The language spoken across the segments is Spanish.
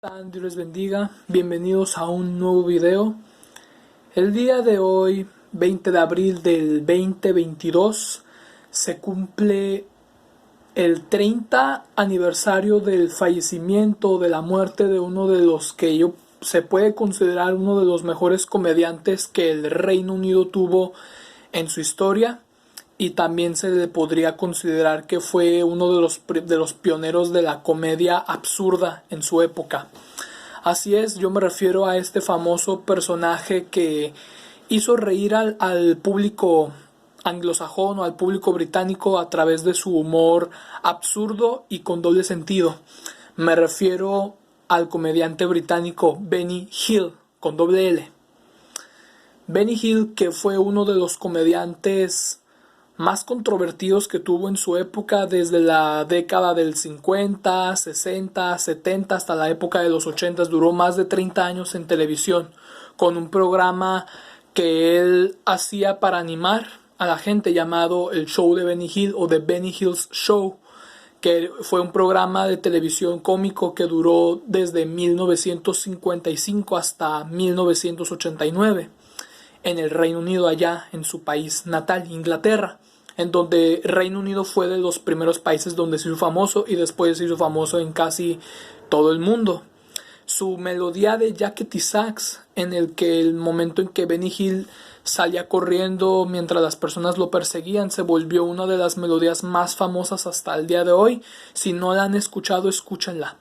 Dios les bendiga, bienvenidos a un nuevo video. El día de hoy, 20 de abril del 2022, se cumple el 30 aniversario del fallecimiento, de la muerte de uno de los que se puede considerar uno de los mejores comediantes que el Reino Unido tuvo en su historia. Y también se le podría considerar que fue uno de los pioneros de la comedia absurda en su época. Así es, yo me refiero a este famoso personaje que hizo reír al público anglosajón o al público británico a través de su humor absurdo y con doble sentido. Me refiero al comediante británico Benny Hill, con doble L. Benny Hill, que fue uno de los comediantes más controvertidos que tuvo en su época, desde la década del 50, 60, 70 hasta la época de los 80. Duró más de 30 años en televisión con un programa que él hacía para animar a la gente llamado El Show de Benny Hill o The Benny Hill's Show, que fue un programa de televisión cómico que duró desde 1955 hasta 1989 en el Reino Unido, allá en su país natal, Inglaterra, en donde Reino Unido fue de los primeros países donde se hizo famoso y después se hizo famoso en casi todo el mundo. Su melodía de Jackety Sax, en el momento en que Benny Hill salía corriendo mientras las personas lo perseguían, se volvió una de las melodías más famosas hasta el día de hoy. Si no la han escuchado, escúchenla.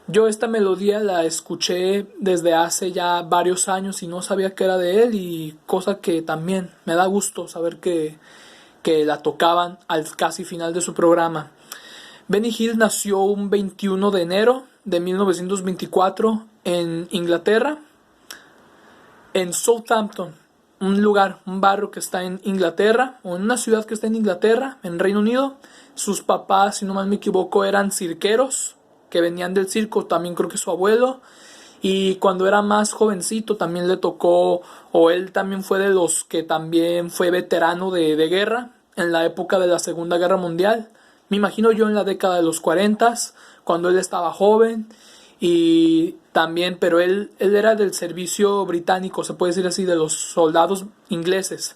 Yo esta melodía la escuché desde hace ya varios años y no sabía que era de él, y cosa que también me da gusto saber que la tocaban al casi final de su programa. Benny Hill nació un 21 de enero de 1924 en Inglaterra, en Southampton, un barrio que está en Inglaterra, o en una ciudad que está en Inglaterra, en Reino Unido. Sus papás, si no mal me equivoco, eran cirqueros que venían del circo, también creo que su abuelo. Y cuando era más jovencito también le tocó, o él también fue de los que también fue veterano de guerra en la época de la Segunda Guerra Mundial. Me imagino yo en la década de los 40, cuando él estaba joven. Y también, pero él era del servicio británico, se puede decir así, de los soldados ingleses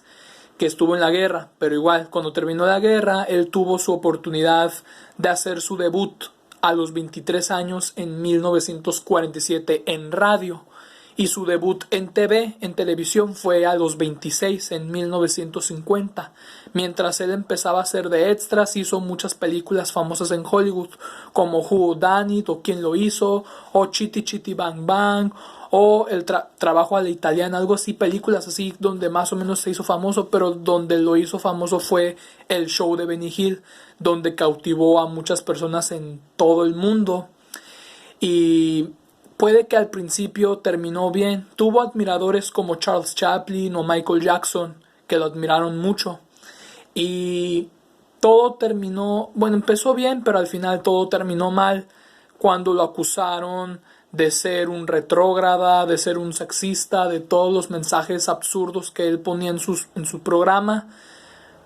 que estuvo en la guerra. Pero igual, cuando terminó la guerra, él tuvo su oportunidad de hacer su debut a los 23 años en 1947 en radio, y su debut en televisión fue a los 26 en 1950. Mientras él empezaba a hacer de extras, hizo muchas películas famosas en Hollywood como Who Done It, o Quién lo hizo, o Chitty Chitty Bang Bang, o El Trabajo a la Italiana, algo así, películas así donde más o menos se hizo famoso. Pero donde lo hizo famoso fue El Show de Benny Hill, donde cautivó a muchas personas en todo el mundo. Y puede que al principio terminó bien, tuvo admiradores como Charles Chaplin o Michael Jackson que lo admiraron mucho, y todo terminó, bueno, empezó bien, pero al final todo terminó mal cuando lo acusaron de ser un retrógrada, de ser un sexista, de todos los mensajes absurdos que él ponía en su programa.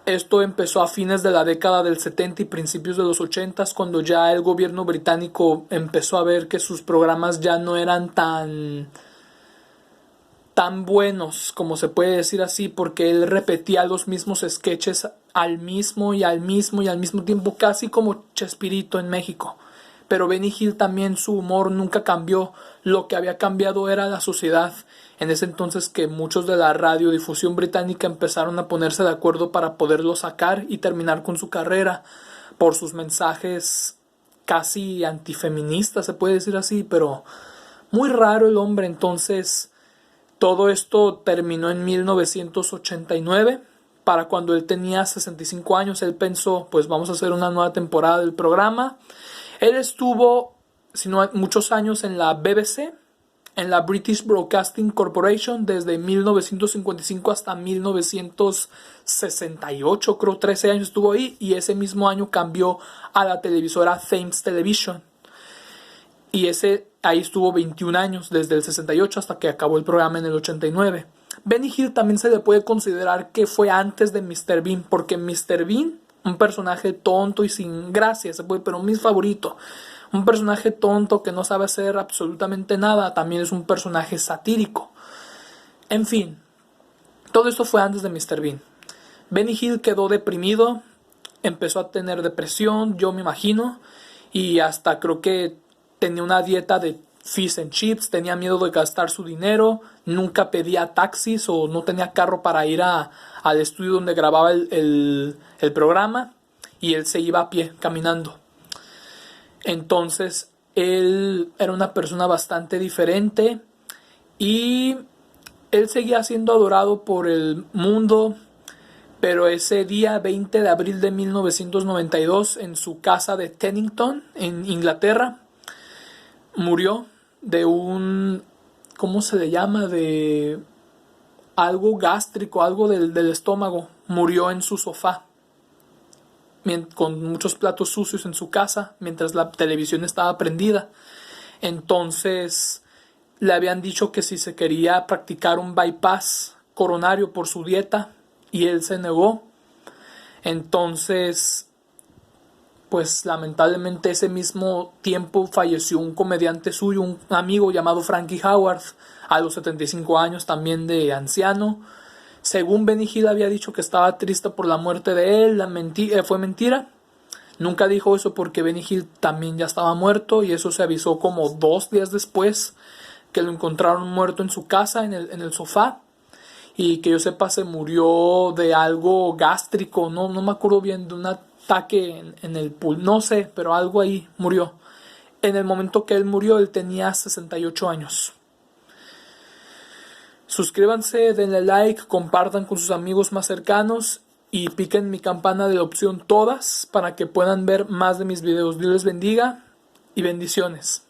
Esto empezó a fines de la década del 70 y principios de los 80, cuando ya el gobierno británico empezó a ver que sus programas ya no eran tan buenos, como se puede decir así, porque él repetía los mismos sketches al mismo tiempo, casi como Chespirito en México. Pero Benny Hill también, su humor nunca cambió. Lo que había cambiado era la sociedad. En ese entonces, que muchos de la radiodifusión británica empezaron a ponerse de acuerdo para poderlo sacar y terminar con su carrera por sus mensajes casi antifeministas, se puede decir así, pero muy raro el hombre. Entonces, todo esto terminó en 1989. Para cuando él tenía 65 años, él pensó, pues vamos a hacer una nueva temporada del programa. Él estuvo muchos años en la BBC, en la British Broadcasting Corporation, desde 1955 hasta 1968, creo 13 años estuvo ahí, y ese mismo año cambió a la televisora Thames Television. Y ahí estuvo 21 años, desde el 68 hasta que acabó el programa en el 89. Benny Hill también se le puede considerar que fue antes de Mr. Bean, porque Mr. Bean, un personaje tonto y sin gracia, pero mi favorito, Un personaje tonto que no sabe hacer absolutamente nada, también es un personaje satírico. En fin, todo esto fue antes de Mr. Bean. Benny Hill quedó deprimido, empezó a tener depresión, yo me imagino, y hasta creo que tenía una dieta de fish and chips, tenía miedo de gastar su dinero, nunca pedía taxis o no tenía carro para ir al estudio donde grababa el programa, y él se iba a pie, caminando. Entonces, él era una persona bastante diferente y él seguía siendo adorado por el mundo, pero ese día 20 de abril de 1992, en su casa de Teddington, en Inglaterra, murió de un, ¿cómo se le llama? De algo gástrico, algo del estómago. Murió en su sofá, con muchos platos sucios en su casa, mientras la televisión estaba prendida. Entonces le habían dicho que si se quería practicar un bypass coronario por su dieta, y él se negó. Entonces, pues lamentablemente ese mismo tiempo falleció un comediante suyo, un amigo llamado Frankie Howard, a los 75 años, también de anciano. Según Benny Hill había dicho que estaba triste por la muerte de él, fue mentira. Nunca dijo eso porque Benny Hill también ya estaba muerto, y eso se avisó como 2 días después, que lo encontraron muerto en su casa, en el sofá. Y que yo sepa, se murió de algo gástrico, no me acuerdo bien, de un ataque en el pulmón, no sé, pero algo ahí murió. En el momento que él murió, él tenía 68 años. Suscríbanse, denle like, compartan con sus amigos más cercanos y piquen mi campana de la opción todas para que puedan ver más de mis videos. Dios les bendiga y bendiciones.